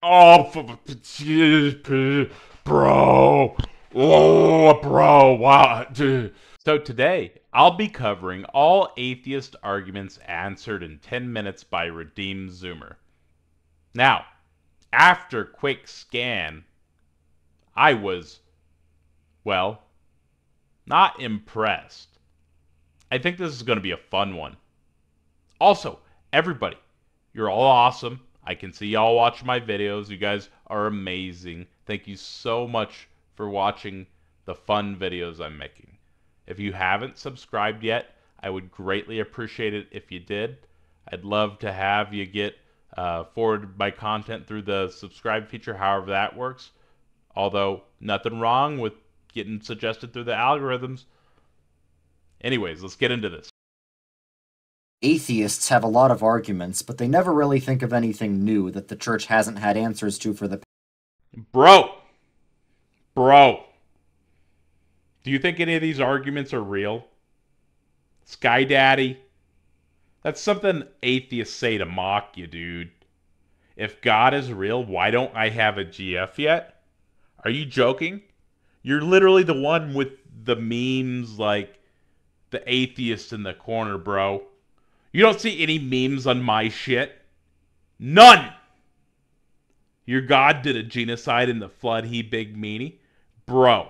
Oh, bro. Oh, bro. Wow. So today, I'll be covering all atheist arguments answered in 10 minutes by Redeemed Zoomer. Now, after quick scan, I was, well, not impressed. I think this is going to be a fun one. Also, everybody, you're all awesome. I can see y'all watch my videos. You guys are amazing. Thank you so much for watching the fun videos I'm making. If you haven't subscribed yet, I would greatly appreciate it if you did. I'd love to have you get forwarded my content through the subscribe feature, however that works. Although, nothing wrong with getting suggested through the algorithms. Anyways, let's get into this. Atheists have a lot of arguments, but they never really think of anything new that the church hasn't had answers to for the Bro! Do you think any of these arguments are real? Sky Daddy? That's something atheists say to mock you, dude. If God is real, why don't I have a GF yet? Are you joking? You're literally the one with the memes like the atheist in the corner, bro. You don't see any memes on my shit? None! Your God did a genocide in the flood, he big meanie? Bro.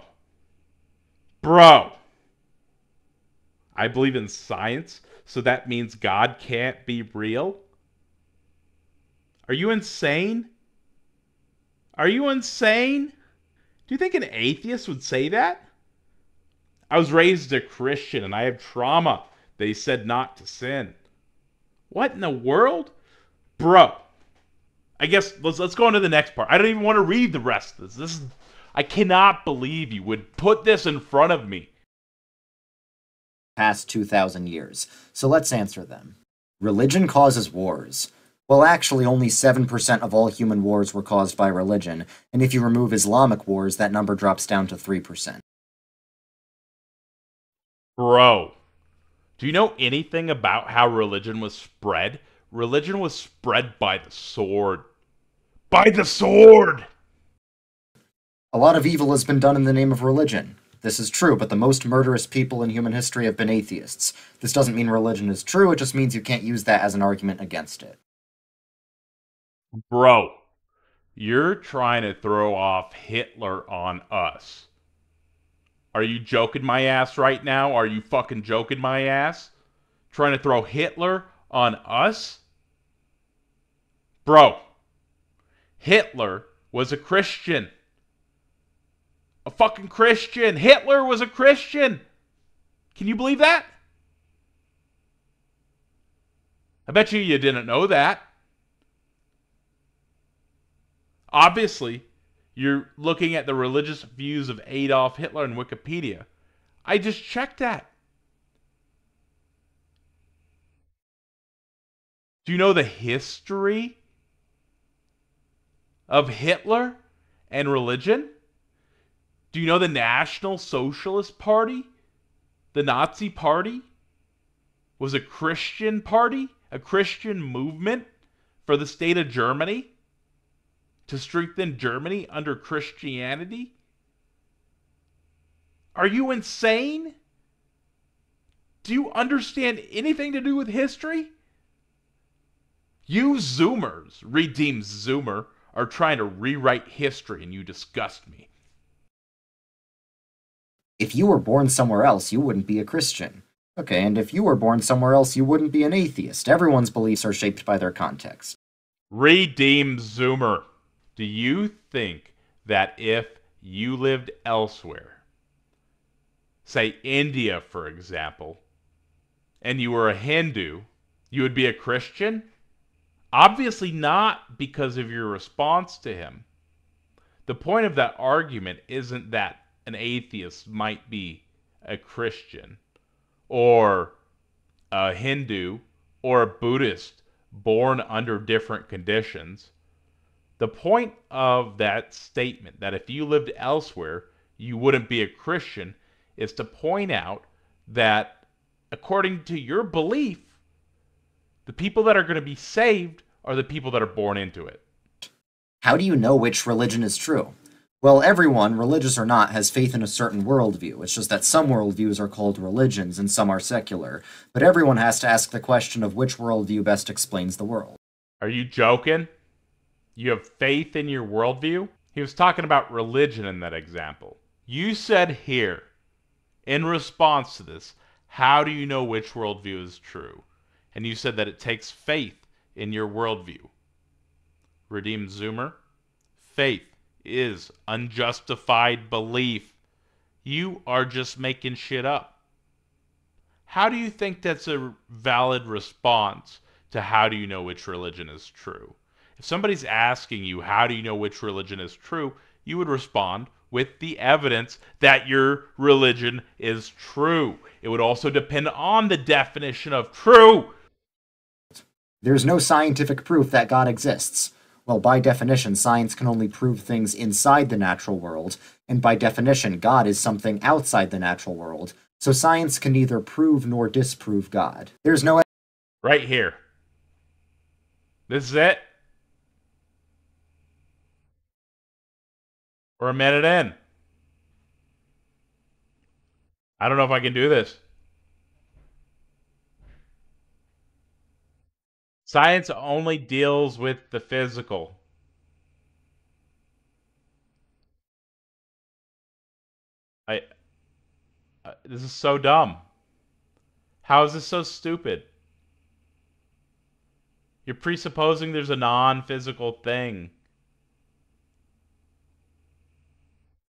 I believe in science, so that means God can't be real? Are you insane? Do you think an atheist would say that? I was raised a Christian and I have trauma. They said not to sin. What in the world? Bro. I guess let's go on to the next part. I don't even want to read the rest of this. I cannot believe you would put this in front of me. past 2,000 years, so let's answer them. Religion causes wars. Well, actually, only 7% of all human wars were caused by religion, and if you remove Islamic wars, that number drops down to 3%. Bro, do you know anything about how religion was spread? Religion was spread by the sword. By the sword! A lot of evil has been done in the name of religion. This is true, but the most murderous people in human history have been atheists. This doesn't mean religion is true, it just means you can't use that as an argument against it. Bro, you're trying to throw off Hitler on us. Are you joking my ass right now? Are you fucking joking my ass? Trying to throw Hitler on us? Bro, Hitler was a Christian. A fucking Christian. Hitler was a Christian. Can you believe that? I bet you didn't know that. Obviously, you're looking at the religious views of Adolf Hitler in Wikipedia. I just checked that. Do you know the history of Hitler and religion? Do you know the National Socialist Party, the Nazi Party, was a Christian party, a Christian movement for the state of Germany to strengthen Germany under Christianity? Are you insane? Do you understand anything to do with history? You Zoomers, Redeemed Zoomer, are trying to rewrite history and you disgust me. If you were born somewhere else, you wouldn't be a Christian. Okay, and if you were born somewhere else, you wouldn't be an atheist. Everyone's beliefs are shaped by their context. Redeemed Zoomer, do you think that if you lived elsewhere, say India, for example, and you were a Hindu, you would be a Christian? Obviously not, because of your response to him. The point of that argument isn't that an atheist might be a Christian or a Hindu or a Buddhist born under different conditions. The point of that statement, that if you lived elsewhere, you wouldn't be a Christian, is to point out that according to your belief, the people that are going to be saved are the people that are born into it. How do you know which religion is true? Well, everyone, religious or not, has faith in a certain worldview. It's just that some worldviews are called religions and some are secular. But everyone has to ask the question of which worldview best explains the world. Are you joking? You have faith in your worldview? He was talking about religion in that example. You said here, in response to this, how do you know which worldview is true? And you said that it takes faith in your worldview. Redeemed Zoomer, faith is unjustified belief. You are just making shit up. How do you think that's a valid response to how do you know which religion is true? If somebody's asking you how do you know which religion is true, you would respond with the evidence that your religion is true. It would also depend on the definition of true. There's no scientific proof that God exists. Well, by definition, science can only prove things inside the natural world, and by definition, God is something outside the natural world. So science can neither prove nor disprove God. There's no... Right here. This is it. We're a minute in. I don't know if I can do this. Science only deals with the physical. This is so dumb. How is this so stupid? You're presupposing there's a non-physical thing.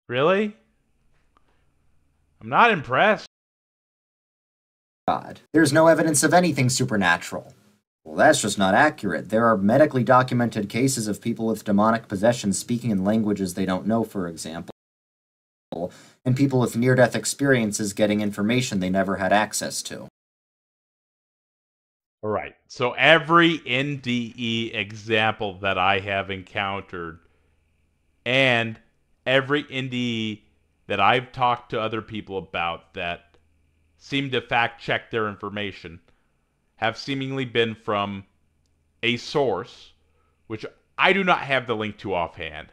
Really? I'm not impressed. God. There's no evidence of anything supernatural. Well, that's just not accurate. There are medically documented cases of people with demonic possession speaking in languages they don't know, for example, and people with near-death experiences getting information they never had access to. All right. So every NDE example that I have encountered and every NDE that I've talked to other people about that seem to fact check their information have seemingly been from a source, which I do not have the link to offhand,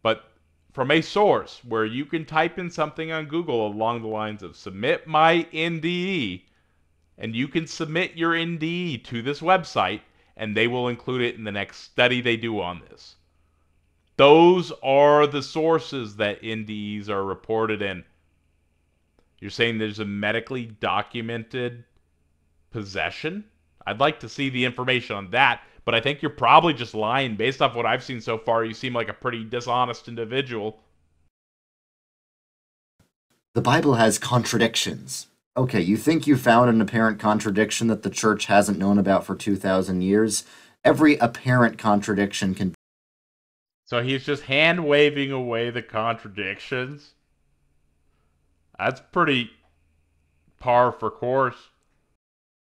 but from a source where you can type in something on Google along the lines of submit my NDE, and you can submit your NDE to this website, and they will include it in the next study they do on this. Those are the sources that NDEs are reported in. You're saying there's a medically documented possession? I'd like to see the information on that, but I think you're probably just lying. Based off what I've seen so far, you seem like a pretty dishonest individual. The Bible has contradictions. Okay, you think you found an apparent contradiction that the church hasn't known about for 2,000 years? Every apparent contradiction can... So he's just hand-waving away the contradictions? That's pretty par for course.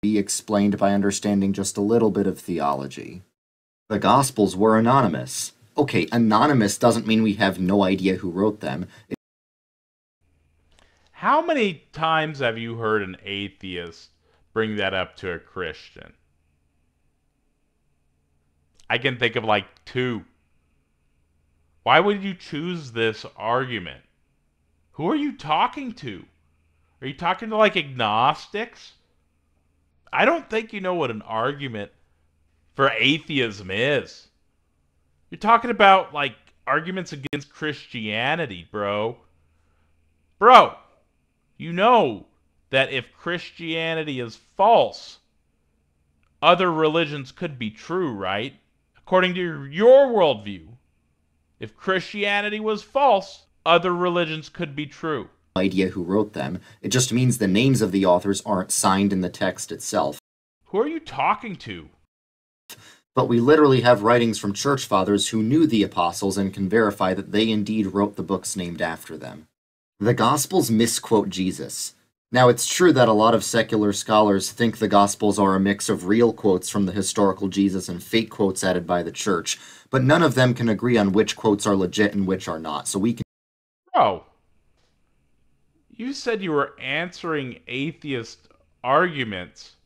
...be explained by understanding just a little bit of theology. The Gospels were anonymous. Okay, anonymous doesn't mean we have no idea who wrote them. How many times have you heard an atheist bring that up to a Christian? I can think of like 2. Why would you choose this argument? Who are you talking to? Are you talking to like agnostics? I don't think you know what an argument for atheism is. You're talking about like arguments against Christianity, bro. Bro, you know that if Christianity is false, other religions could be true, right? According to your worldview, if Christianity was false, other religions could be true. Idea who wrote them. It just means the names of the authors aren't signed in the text itself. Who are you talking to? But we literally have writings from church fathers who knew the apostles and can verify that they indeed wrote the books named after them. The Gospels misquote Jesus. Now, it's true that a lot of secular scholars think the Gospels are a mix of real quotes from the historical Jesus and fake quotes added by the church, but none of them can agree on which quotes are legit and which are not, so we can... Bro, you said you were answering atheist arguments,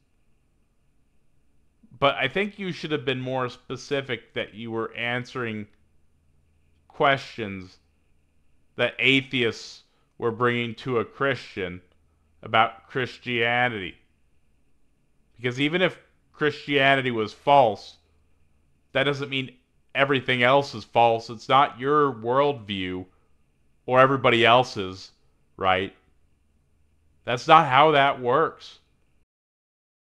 but I think you should have been more specific that you were answering questions that atheists were bringing to a Christian about Christianity. Because even if Christianity was false, that doesn't mean everything else is false. It's not your worldview or everybody else's, right? That's not how that works.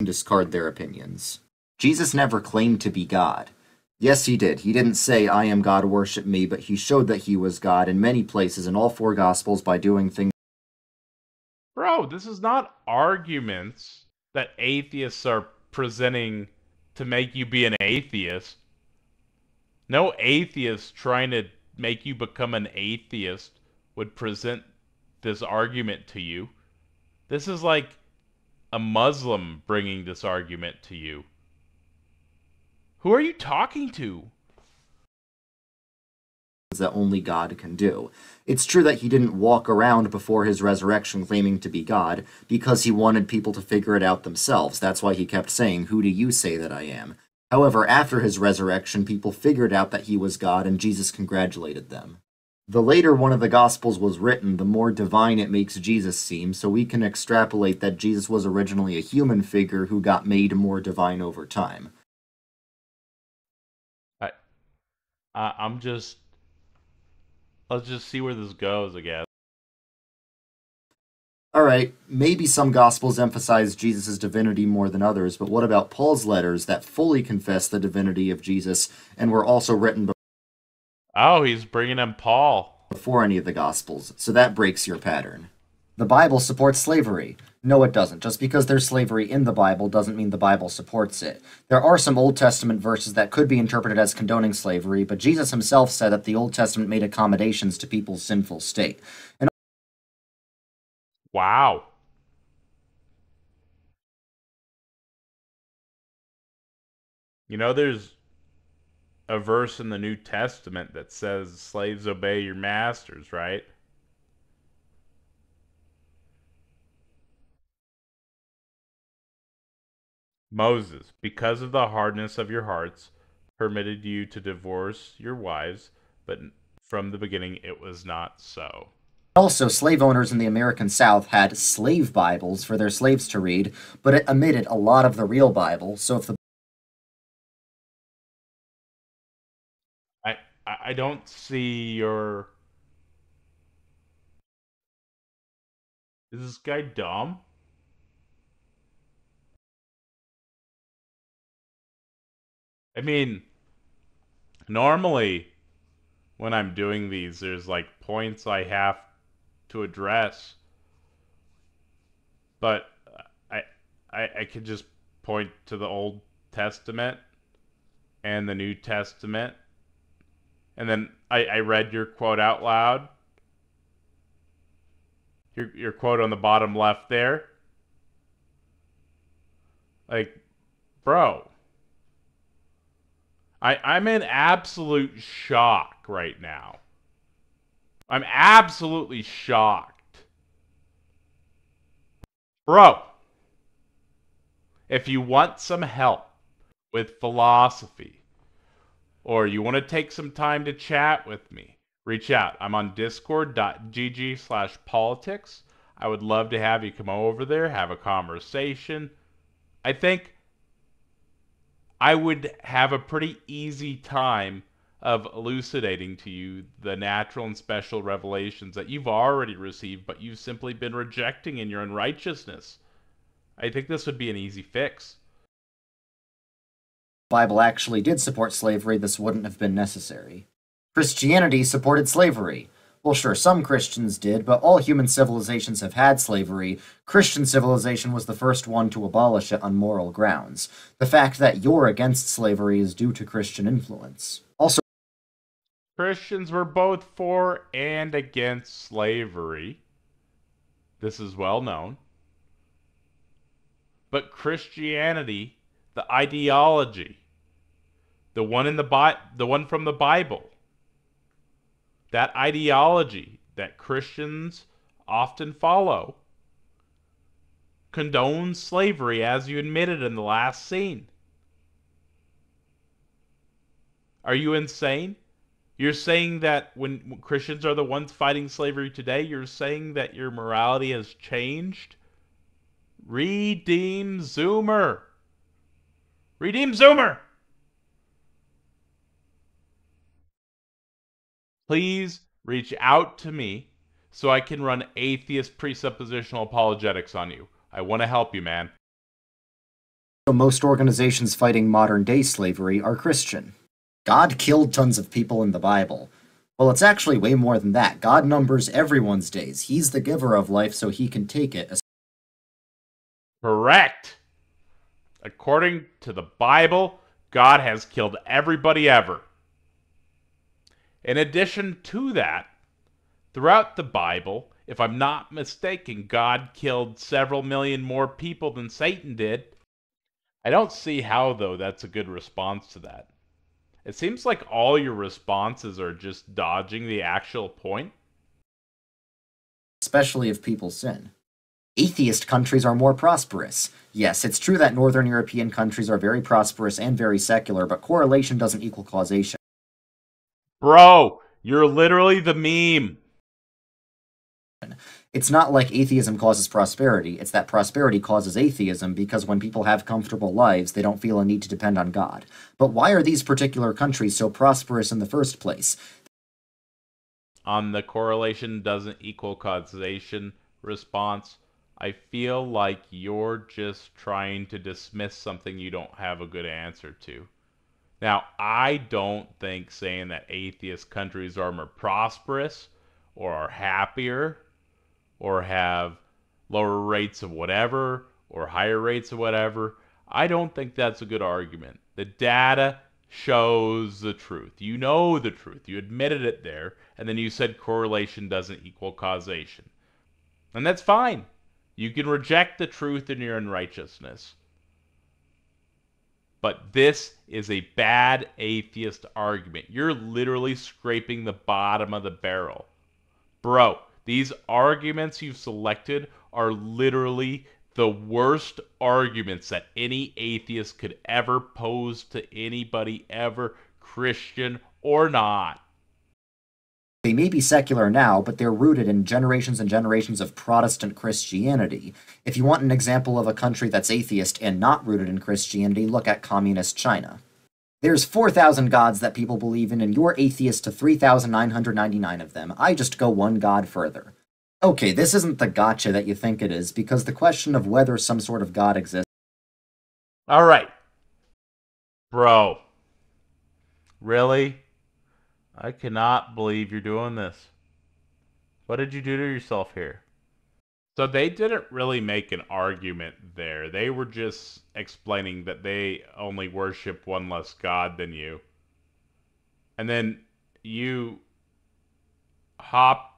Discard their opinions. Jesus never claimed to be God. Yes, he did. He didn't say, I am God, worship me, but he showed that he was God in many places in all four Gospels by doing things. Bro, this is not arguments that atheists are presenting to make you be an atheist. No atheist trying to make you become an atheist would present this argument to you. This is like a Muslim bringing this argument to you. Who are you talking to? That only God can do. It's true that he didn't walk around before his resurrection claiming to be God, because he wanted people to figure it out themselves. That's why he kept saying, "Who do you say that I am?" However, after his resurrection, people figured out that he was God, and Jesus congratulated them. The later one of the Gospels was written, the more divine it makes Jesus seem, so we can extrapolate that Jesus was originally a human figure who got made more divine over time. Let's just see where this goes, I guess. Alright, maybe some Gospels emphasize Jesus' divinity more than others, but what about Paul's letters that fully confess the divinity of Jesus and were also written Oh, he's bringing in Paul. before any of the Gospels, so that breaks your pattern. The Bible supports slavery. No, it doesn't. Just because there's slavery in the Bible doesn't mean the Bible supports it. There are some Old Testament verses that could be interpreted as condoning slavery, but Jesus himself said that the Old Testament made accommodations to people's sinful state. And Wow. You know, there's a verse in the New Testament that says, slaves, obey your masters, right? Moses, because of the hardness of your hearts, permitted you to divorce your wives, but from the beginning it was not so. also, slave owners in the American South had slave Bibles for their slaves to read, but it omitted a lot of the real Bible, so if the I don't see your... Is this guy dumb? I mean, normally when I'm doing these, there's like points I have to address, but I could just point to the Old Testament and the New Testament, and then I read your quote out loud. Your quote on the bottom left there. Like, bro, I'm in absolute shock right now. I'm absolutely shocked. Bro, if you want some help with philosophy, or you want to take some time to chat with me, reach out. I'm on discord.gg/politics. I would love to have you come over there, have a conversation. I think I would have a pretty easy time of elucidating to you the natural and special revelations that you've already received, but you've simply been rejecting in your unrighteousness. I think this would be an easy fix. Bible actually did support slavery, this wouldn't have been necessary. Christianity supported slavery. Well, sure, some Christians did, but all human civilizations have had slavery. Christian civilization was the first one to abolish it on moral grounds. The fact that you're against slavery is due to Christian influence. Also, Christians were both for and against slavery. This is well known. But Christianity, the ideology, the one from the Bible, that ideology that Christians often follow, condones slavery, as you admitted in the last scene. Are you insane? You're saying that when Christians are the ones fighting slavery today, you're saying that your morality has changed? Redeem Zoomer! Redeem Zoomer! Please reach out to me so I can run atheist presuppositional apologetics on you. I want to help you, man. So most organizations fighting modern-day slavery are Christian. God killed tons of people in the Bible. Well, it's actually way more than that. God numbers everyone's days. He's the giver of life, so he can take it. Correct. According to the Bible, God has killed everybody ever. In addition to that, throughout the Bible, if I'm not mistaken, God killed several million more people than Satan did. I don't see how, though, that's a good response to that. It seems like all your responses are just dodging the actual point. Especially if people sin. Atheist countries are more prosperous. Yes, it's true that Northern European countries are very prosperous and very secular, but correlation doesn't equal causation. Bro, you're literally the meme. It's not like atheism causes prosperity, it's that prosperity causes atheism because when people have comfortable lives, they don't feel a need to depend on God. But why are these particular countries so prosperous in the first place? On the correlation doesn't equal causation response, I feel like you're just trying to dismiss something you don't have a good answer to. Now, I don't think saying that atheist countries are more prosperous or are happier or have lower rates of whatever or higher rates of whatever, I don't think that's a good argument. The data shows the truth. You know the truth. You admitted it there, and then you said correlation doesn't equal causation. And that's fine. You can reject the truth in your unrighteousness. But this is a bad atheist argument. You're literally scraping the bottom of the barrel. Bro, these arguments you've selected are literally the worst arguments that any atheist could ever pose to anybody ever, Christian or not. They may be secular now, but they're rooted in generations and generations of Protestant Christianity. If you want an example of a country that's atheist and not rooted in Christianity, look at communist China. There's 4,000 gods that people believe in, and you're atheist to 3,999 of them. I just go one god further. Okay, this isn't the gotcha that you think it is, because the question of whether some sort of god exists. Alright. Bro. Really? I cannot believe you're doing this. What did you do to yourself here? So they didn't really make an argument there. They were just explaining that they only worship one less god than you. And then you hopped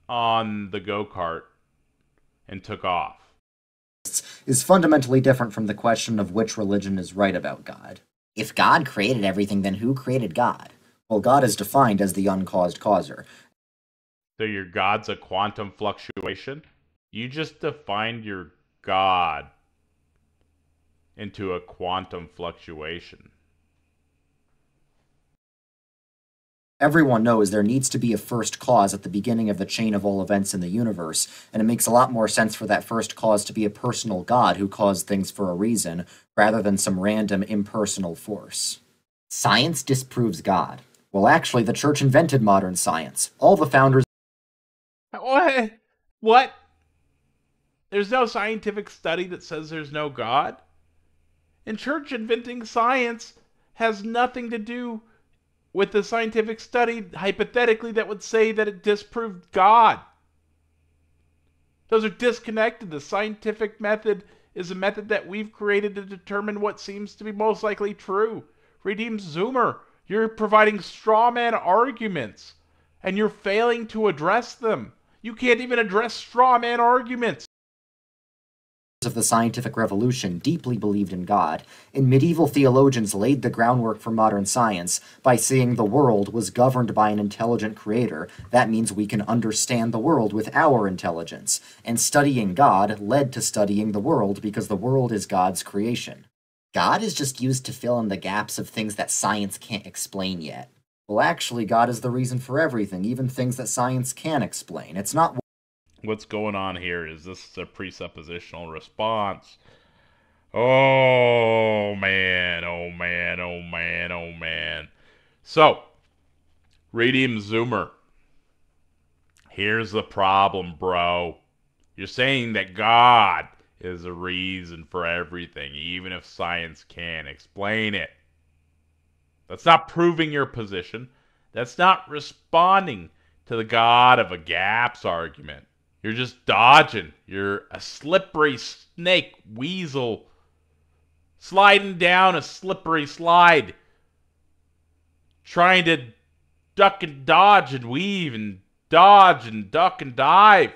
on the go-kart and took off. Is fundamentally different from the question of which religion is right about God. If God created everything, then who created God? Well, God is defined as the uncaused causer. So your God's a quantum fluctuation? You just defined your God into a quantum fluctuation. Everyone knows there needs to be a first cause at the beginning of the chain of all events in the universe, and it makes a lot more sense for that first cause to be a personal God who caused things for a reason, rather than some random impersonal force. Science disproves God. Well, actually, the church invented modern science. All the founders... What? What? There's no scientific study that says there's no God? And church inventing science has nothing to do with the scientific study, hypothetically, that would say that it disproved God. Those are disconnected. The scientific method is a method that we've created to determine what seems to be most likely true. Redeem Zoomer, you're providing straw man arguments, and you're failing to address them. You can't even address straw man arguments. Of the scientific revolution deeply believed in God, and medieval theologians laid the groundwork for modern science by saying the world was governed by an intelligent creator. That means we can understand the world with our intelligence, and studying God led to studying the world because the world is God's creation. God is just used to fill in the gaps of things that science can't explain yet. Well, actually, God is the reason for everything, even things that science can't explain. It's not. What's going on here? Is this a presuppositional response? Oh man, oh man, oh man, oh man. So, Redeem Zoomer, here's the problem, bro. You're saying that God is a reason for everything, even if science can't explain it. That's not proving your position. That's not responding to the God of a gaps argument. You're just dodging. You're a slippery snake weasel sliding down a slippery slide, trying to duck and dodge and weave and dodge and duck and dive.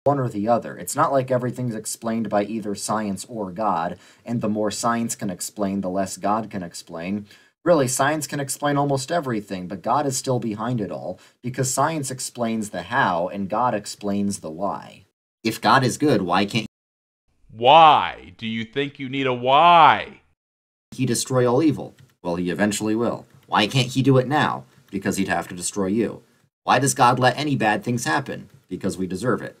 One or the other. It's not like everything's explained by either science or God, and the more science can explain, the less God can explain. Really, science can explain almost everything, but God is still behind it all, because science explains the how, and God explains the why. If God is good, why can't Why do you think you need a why? he destroy all evil? Well, he eventually will. Why can't he do it now? Because he'd have to destroy you. Why does God let any bad things happen? Because we deserve it.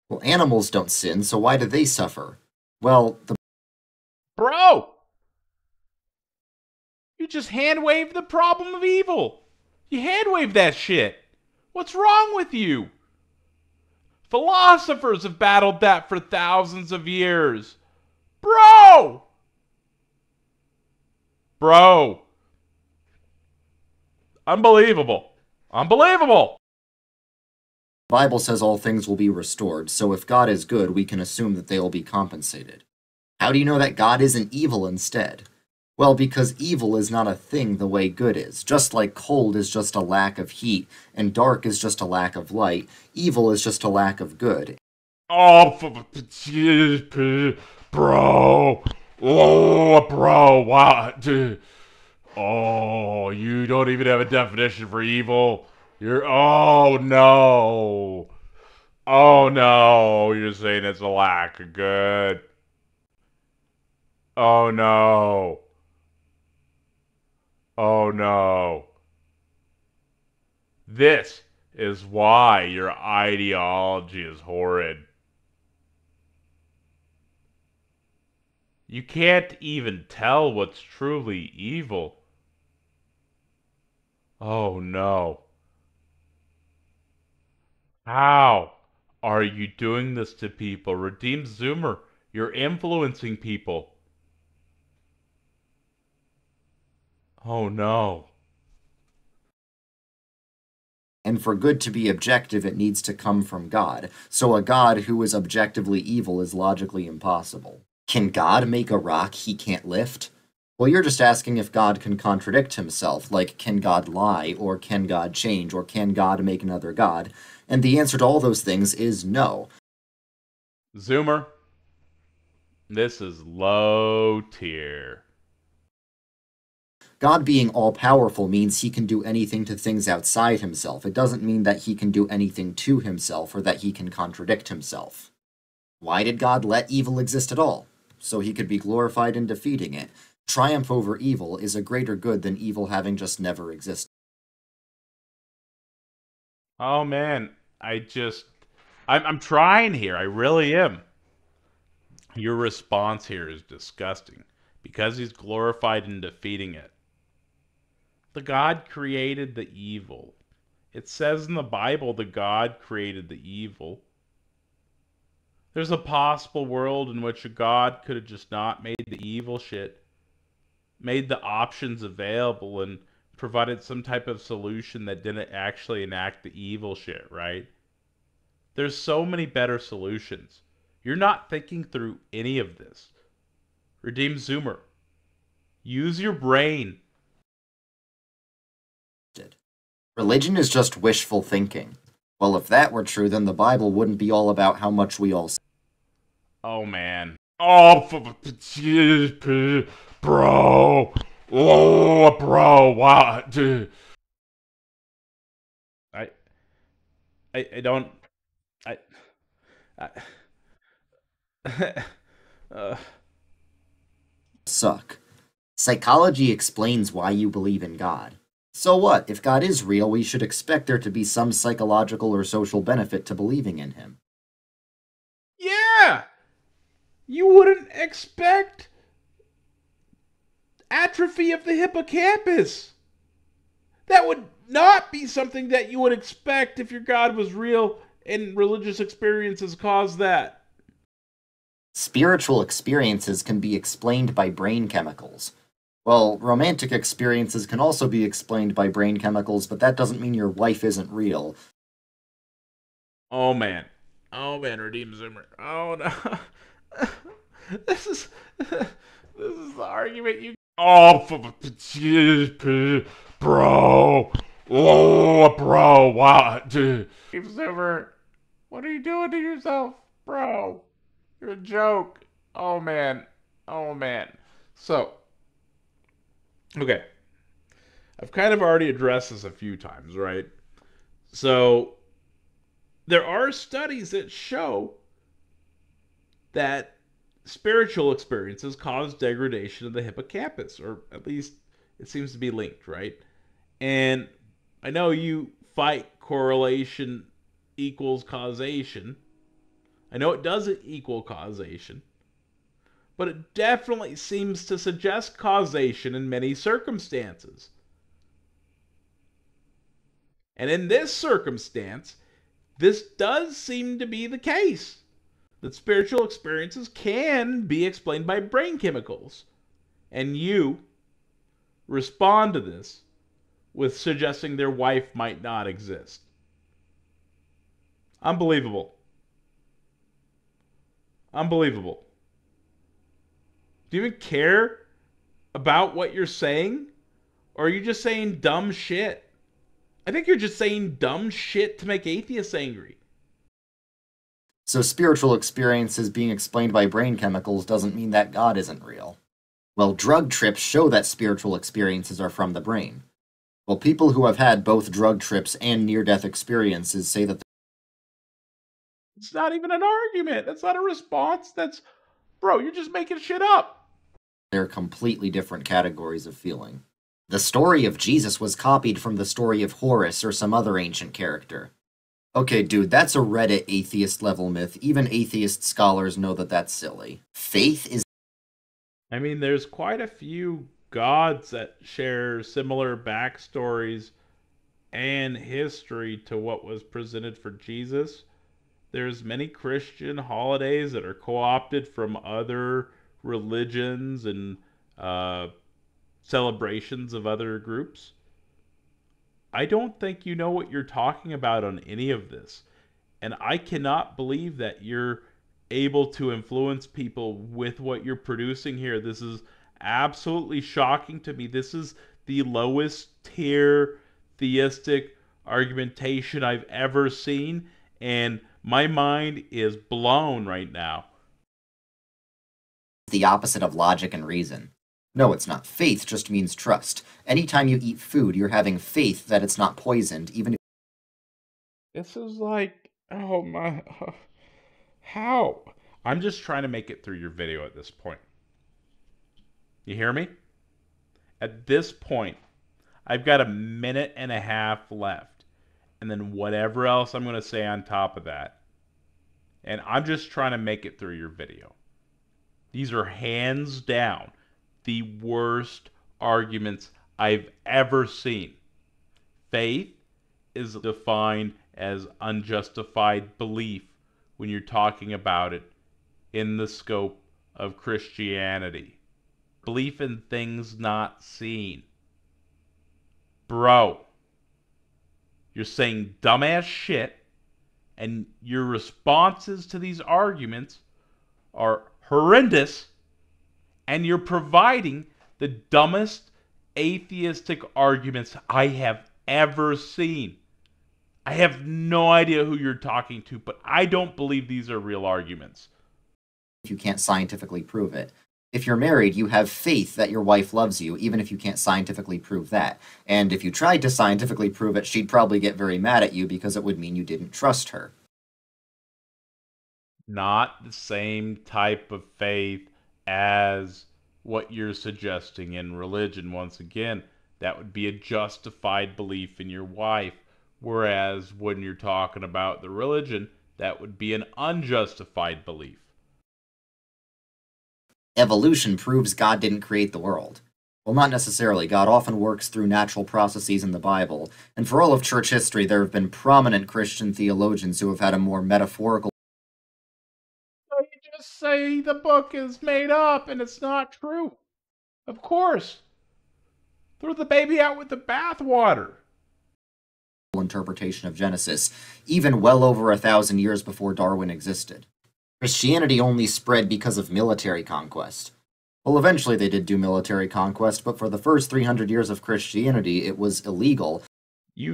Well, animals don't sin, so why do they suffer? Well, the Bro, you just hand waved the problem of evil. You hand waved that shit. What's wrong with you? Philosophers have battled that for thousands of years. Bro! Bro. Unbelievable. Unbelievable. Bible says all things will be restored, so if God is good, we can assume that they will be compensated. How do you know that God isn't evil instead? Well, because evil is not a thing the way good is. Just like cold is just a lack of heat, and dark is just a lack of light, evil is just a lack of good. Oh, bro. Oh, bro. Wow. Dude. Oh, you don't even have a definition for evil. You're. Oh, no. Oh, no. You're saying it's a lack of good. Oh, no. Oh, no. This is why your ideology is horrid. You can't even tell what's truly evil. Oh no. How are you doing this to people? Redeem Zoomer, you're influencing people. Oh no. And for good to be objective, it needs to come from God. So a God who is objectively evil is logically impossible. Can God make a rock he can't lift? Well, you're just asking if God can contradict himself, like can God lie, or can God change, or can God make another God? And the answer to all those things is no. Zoomer, this is low tier. God being all powerful means he can do anything to things outside himself. It doesn't mean that he can do anything to himself or that he can contradict himself. Why did God let evil exist at all? So he could be glorified in defeating it. Triumph over evil is a greater good than evil having just never existed. Oh man, I'm trying here. I really am. Your response here is disgusting because he's glorified in defeating it. The God created the evil. It says in the Bible the God created the evil. There's a possible world in which a God could have just not made the evil shit, made the options available, and provided some type of solution that didn't actually enact the evil shit, right? There's so many better solutions. You're not thinking through any of this. Redeem Zoomer. Use your brain. Religion is just wishful thinking. Well, if that were true, then the Bible wouldn't be all about how much we all. Oh man. Oh, bro. Oh, bro. Wow. Dude. I, I don't. I. I uh, Suck. Psychology explains why you believe in God. So what? If God is real, we should expect there to be some psychological or social benefit to believing in him. Yeah! You wouldn't expect atrophy of the hippocampus. That would not be something that you would expect if your God was real and religious experiences cause that. Spiritual experiences can be explained by brain chemicals. Well, romantic experiences can also be explained by brain chemicals, but that doesn't mean your wife isn't real. Oh man. Oh man, Redeem Zoomer. Oh no. this is this is the argument you. Oh, bro. Oh, bro. Wow. Redeem Zoomer. What are you doing to yourself, bro? You're a joke. Oh man. Oh man. So, okay. I've kind of already addressed this a few times, right? So, there are studies that show that spiritual experiences cause degradation of the hippocampus, or at least it seems to be linked, right? And I know you fight correlation equals causation. I know it doesn't equal causation, but it definitely seems to suggest causation in many circumstances. And in this circumstance, this does seem to be the case that spiritual experiences can be explained by brain chemicals. And you respond to this with suggesting their wife might not exist. Unbelievable. Unbelievable. Do you even care about what you're saying? Or are you just saying dumb shit? I think you're just saying dumb shit to make atheists angry. So spiritual experiences being explained by brain chemicals doesn't mean that God isn't real. Well, drug trips show that spiritual experiences are from the brain. Well, people who have had both drug trips and near-death experiences say that It's not even an argument. That's not a response. That's, bro, you're just making shit up. they're completely different categories of feeling. The story of Jesus was copied from the story of Horus or some other ancient character. Okay, dude, that's a Reddit atheist level myth. Even atheist scholars know that that's silly. Faith is. I mean, there's quite a few gods that share similar backstories and history to what was presented for Jesus. There's many Christian holidays that are co-opted from other religions and uh, celebrations of other groups. I don't think you know what you're talking about on any of this. And I cannot believe that you're able to influence people with what you're producing here. This is absolutely shocking to me. This is the lowest tier theistic argumentation I've ever seen, and my mind is blown right now. The opposite of logic and reason. No, it's not. Faith just means trust. Anytime you eat food, you're having faith that it's not poisoned, even if This is like, oh my, how? I'm just trying to make it through your video at this point. You hear me? At this point, I've got a minute and a half left. And then whatever else I'm going to say on top of that. And I'm just trying to make it through your video. These are hands down the worst arguments I've ever seen. Faith is defined as unjustified belief when you're talking about it in the scope of Christianity. Belief in things not seen. Bro, you're saying dumbass shit, and your responses to these arguments are horrendous, and you're providing the dumbest atheistic arguments I have ever seen. I have no idea who you're talking to, but I don't believe these are real arguments. you can't scientifically prove it. If you're married, you have faith that your wife loves you, even if you can't scientifically prove that. And if you tried to scientifically prove it, she'd probably get very mad at you because it would mean you didn't trust her. Not the same type of faith as what you're suggesting in religion. Once again, That would be a justified belief in your wife. Whereas when you're talking about the religion, that would be an unjustified belief. Evolution proves God didn't create the world. Well, not necessarily. God often works through natural processes in the Bible, and for all of church history, there have been prominent Christian theologians who have had a more metaphorical. So you just say the book is made up and it's not true. Of course. Throw the baby out with the bathwater. Interpretation of Genesis, even well over 1,000 years before Darwin existed. Christianity only spread because of military conquest. Well, eventually they did do military conquest, but for the first 300 years of Christianity, it was illegal. You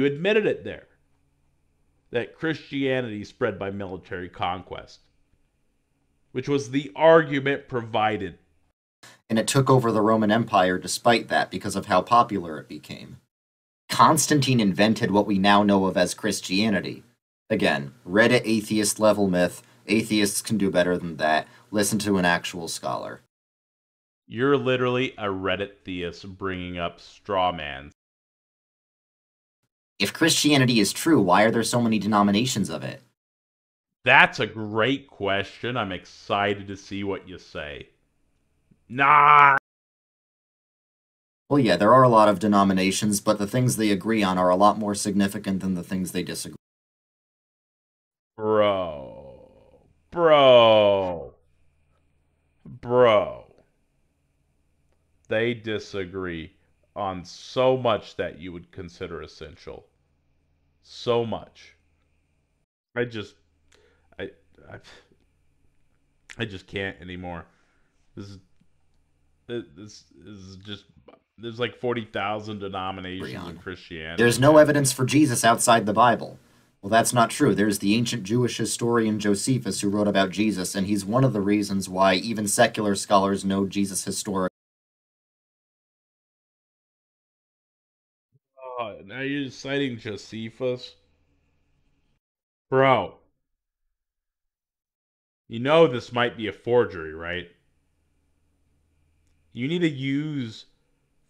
admitted it there, that Christianity spread by military conquest, which was the argument provided. And it took over the Roman Empire despite that because of how popular it became. Constantine invented what we now know of as Christianity. Again, Reddit atheist level myth. Atheists can do better than that. Listen to an actual scholar. You're literally a Reddit theist bringing up straw mans. If Christianity is true, why are there so many denominations of it? That's a great question. I'm excited to see what you say. Nah! Well, yeah, there are a lot of denominations, but the things they agree on are a lot more significant than the things they disagree. Bro. They disagree on so much that you would consider essential. So much. I just I I, I just can't anymore. This is just there's like 40,000 denominations in Christianity. There's no evidence for Jesus outside the Bible. Well, that's not true. There's the ancient Jewish historian Josephus who wrote about Jesus, and he's one of the reasons why even secular scholars know Jesus historically. Oh, now you're citing Josephus? Bro. You know this might be a forgery, right? You need to use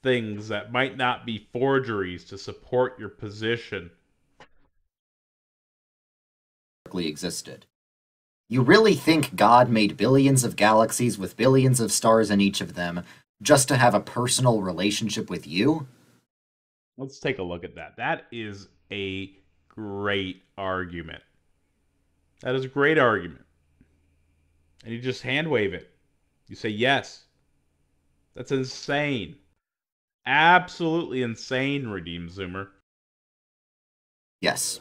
things that might not be forgeries to support your position. Existed. You really think God made billions of galaxies with billions of stars in each of them just to have a personal relationship with you? Let's take a look at that. That is a great argument. That is a great argument. And you just hand wave it. You say yes. That's insane. Absolutely insane, Redeem Zoomer. Yes.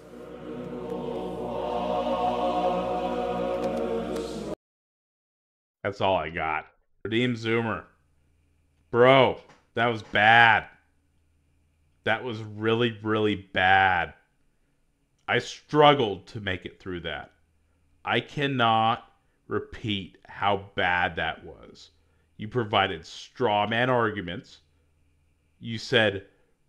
That's all I got. Redeem Zoomer. Bro, that was bad. That was really, really bad. I struggled to make it through that. I cannot repeat how bad that was. You provided straw man arguments. You said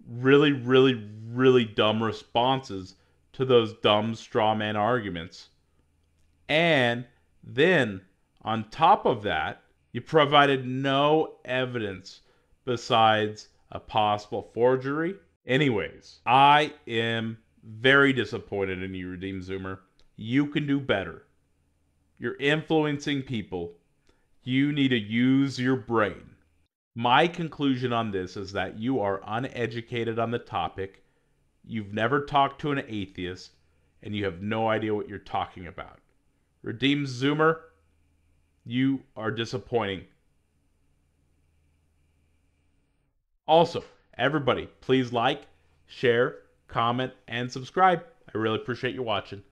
really, really, really dumb responses to those dumb straw man arguments. And then, on top of that, you provided no evidence besides a possible forgery. Anyways, I am very disappointed in you, Redeem Zoomer. You can do better. You're influencing people. You need to use your brain. My conclusion on this is that you are uneducated on the topic. You've never talked to an atheist, and you have no idea what you're talking about. Redeem Zoomer, you are disappointing. Also, everybody, please like, share, comment, and subscribe. I really appreciate you watching.